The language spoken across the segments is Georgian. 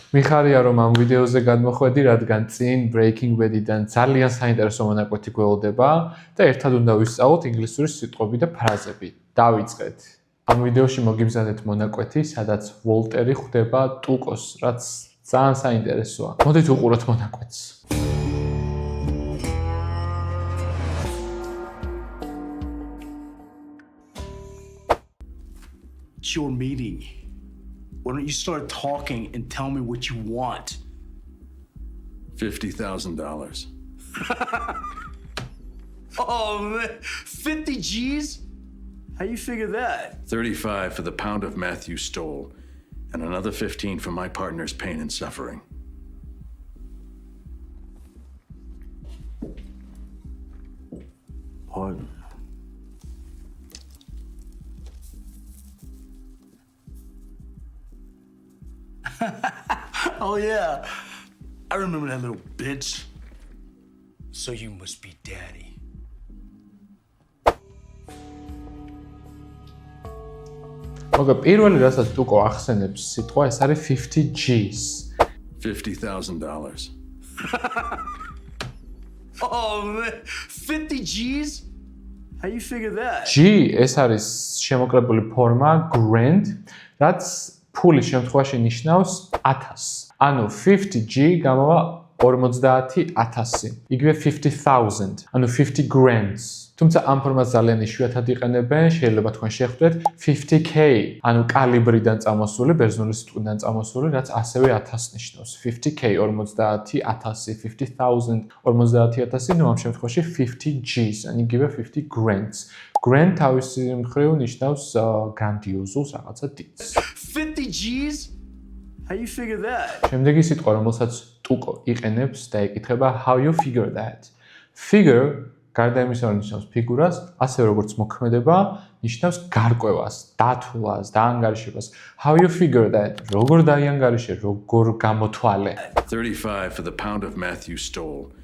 მიხარია რომ ამ ვიდეოზე გადმოხვედი, რადგან წინ Breaking Bad-დან ძალიან საინტერესო მონაკვეთი გველოდება და ერთად უნდა ვისწავლოთ ინგლისური სიტყვები და ფრაზები. დავიწყეთ. ამ ვიდეოში მოგიბრძანეთ მონაკვეთი, სადაც ვოლტერი ხვდება ტუკოს, რაც ძალიან საინტერესოა. მოდით უყუროთ მონაკვეთს. It's your meeting. Why don't you start talking and tell me what you want? $50,000. Oh, man. 50 G's? How you figure that? 35 for the pound of meth you stole, and another 15 for my partner's pain and suffering. Pardon. Oh, yeah. I remember that little bitch. So you must be daddy. მოგა პირველი რასაც ტუკო ახსენებს სიტყვა ეს არის 50 G's. $50,000. Oh, man. 50 G's? How you figure that? G ეს არის შემოკრებული ფორმა grand, რაც ფულის შემთხვევაში ნიშნავს 1000. ანუ 50G გამოვა 50,000. იგივე 50,000. ანუ 50 grams. თუმცა ამ ფორმას ძალიან იშვიათად იყენებენ, შეიძლება თქვენ შეხვდეთ 50K, ანუ კალიბრიდან წამოსული, ბერძნული სიტყვიდან წამოსული, რაც ასევე 1000 ნიშნავს. 50K 50,000, 50,000 50,000, ნუ ამ შემთხვევაში 50G's, ანუ იგივე 50 grams. Grand თავისი მხრივ ნიშნავს გრანდიოზულს რაღაცა დიდს. 50 G's? How you figure that? შემდეგი სიტყვა, რომელსაც ტუკო იყენებს და ეკითხება how you figure that. Figure გარდა იმისა, რომ ნიშნავს ფიგურას, ასევე როგორც მოქმედება, ნიშნავს გარკვევას, დათვლას, დაანგარიშებას. How you figure that? როგორ დაიანგარიშე, როგორ გამოთვალე. 35 for the pound of meth you stole,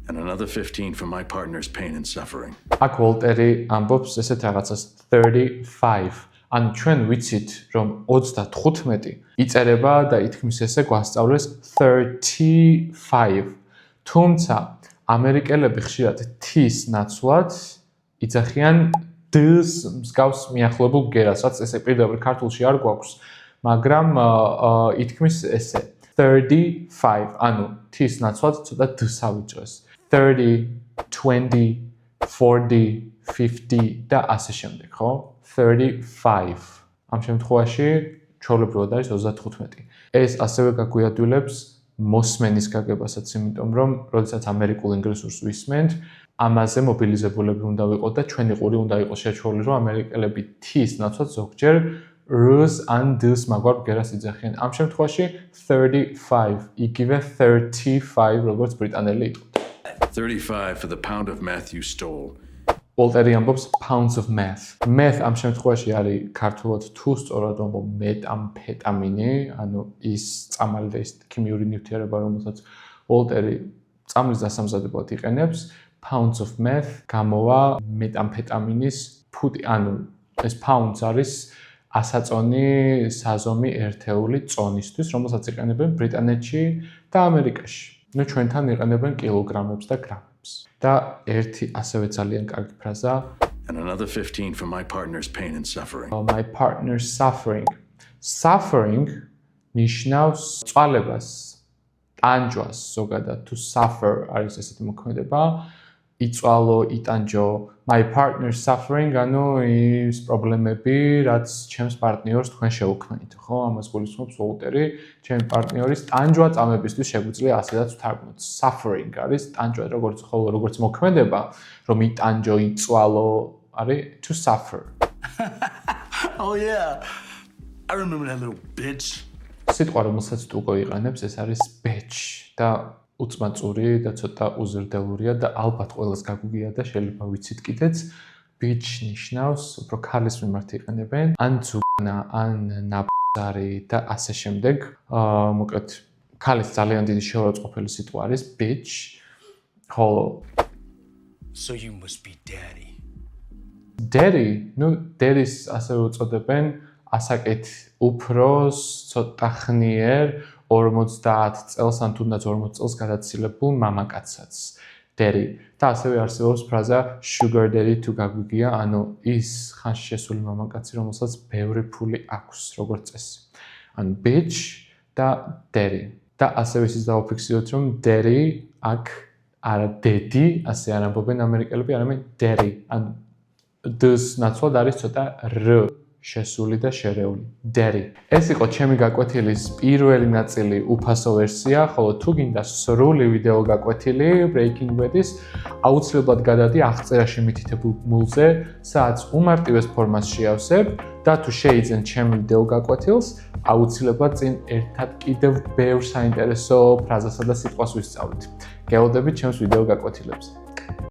and another 15 for my partner's pain and suffering. აქ ვოლტერი ამბობს ესეთ რაღაცას 35. ან ჩვენ ვიცით, რომ 35 იწერება და ითქმის ესე გვასწავლეს 35. თუმცა ამერიკელები ხშირად T-ს ნაცვლად იძახიან D-ს მსგავს მიახლოებულ ბგერასაც, ესე პირდაპირ ქართულში არ გვაქვს, მაგრამ ითქმის ესე 35, ანუ T-ს ნაცვლად ცოტა D-ს ავიჭრეს. 30, 20, 40, 50 და ასე შემდეგ, ხო? 35. ამ შემთხვევაში ჩვეულებრივად არის 35. ეს ასევე გაგვიადვილებს მოსმენის გაგებასაც, იმიტომ რომ როდესაც ამერიკულ ინგლისურს ვისმენთ, ამაზე მობილიზებულები უნდა ვიყოთ და ჩვენი ყური უნდა იყოს შეჩვეული, რომ ამერიკელები T-ს ნაცვლად ზოგჯერ R-ს ან D-ს მაგვარ ბგერას იძახიან. ამ შემთხვევაში 35, იგივე 35, როგორც ბრიტანელი იყო. 35 for the pound of meth you stole. ვოლტერი ამბობს pounds of meth. Meth ამ შემთხვევაში არის ქართულად თუ სწორად ვამბობ მეტამფეტამინი, ანუ ის წამალი და ის ქიმიური ნივთიერება, რომელსაც ვოლტერი წამლის დასამზადებლად იყენებს, pounds of meth გამოვა მეტამფეტამინის ფუტი, ანუ ეს pounds არის ასაწონი საზომი ერთეული წონისთვის, რომელსაც იყენებენ ბრიტანეთში და ამერიკაში. ნუ ჩვენთან იყენებენ კილოგრამებს და გრამებს. და ერთი ასევე ძალიან კარგი ფრაზა And another 15 for my partner's pain and suffering. My partner's suffering. Suffering ნიშნავს წვალებას, ტანჯვას, ზოგადად to suffer არის ესეთი მოქმედება, იწვალო, იტანჯო. My partner's suffering, ანუ ის პრობლემები, რაც ჩემს პარტნიორს თქვენ შეუქმნით, ხო? ამას გულისხმობს ვოლტერი, ჩემი პარტნიორის ტანჯვა წამებისთვის შეგვიძლია ასედაც ვთარგმნოთ. Suffering არის ტანჯვა, როგორც მოქმედება, რომ იტანჯო, იწვალო, არის to suffer. Oh, yeah. I remember that little bitch. სიტყვა, რომელსაც ტუკო იყენებს, ეს არის bitch და უწმაწური და ცოტა უზრდელურია და ალბათ ყველას გაგვიგია და შეიძლება ვიცით კიდეც bitch ნიშნავს უფრო ქალის მიმართ იყენებენ ან ძუნა ან ნაბზარი და ასე შემდეგ. მოკლედ ქალის ძალიან დიდი შეურაცხყოფელი სიტყვა არის bitch. ხოლო So you must be daddy. Daddy, ну, daddy-ს ასევე უწოდებენ ასაკით უფროს, ცოტა ხნიერ, 50 წელს ან თუნდაც 40 წელს გადაცილებულ მამაკაცსაც. Daddy. და ასევე არსებობს ფრაზა sugar daddy თუ გაგვიგია, ანუ ის ხანში შესული მამაკაცი, რომელსაც ბევრი ფული აქვს, როგორც წესი. ან bitch და daddy. და ასევე ისიც დავაფიქსიროთ, რომ daddy აქ არა daddy, ასე არ ამბობენ ამერიკელები, არამედ daddy. ან d-ს ნაცვლად არის ცოტა r შესული და შერეული. Daddy. ეს იყო ჩემი გაკვეთილის პირველი ნაწილი უფასო ვერსია, ხოლო თუ გინდა სრული ვიდეო გაკვეთილი Breaking Bad-ის, აუცილებლად გადადი აღწერაში მითითებულ მულზე, სადაც უმარტივეს ფორმას შეავსებ და თუ შეიძენ ჩემი ვიდეო გაკვეთილს, აუცილებლად წინ ერთად კიდევ ბევრ საინტერესო ფრაზასა და სიტყვას ვისწავლით. გელოდებით ჩემს ვიდეო გაკვეთილებზე.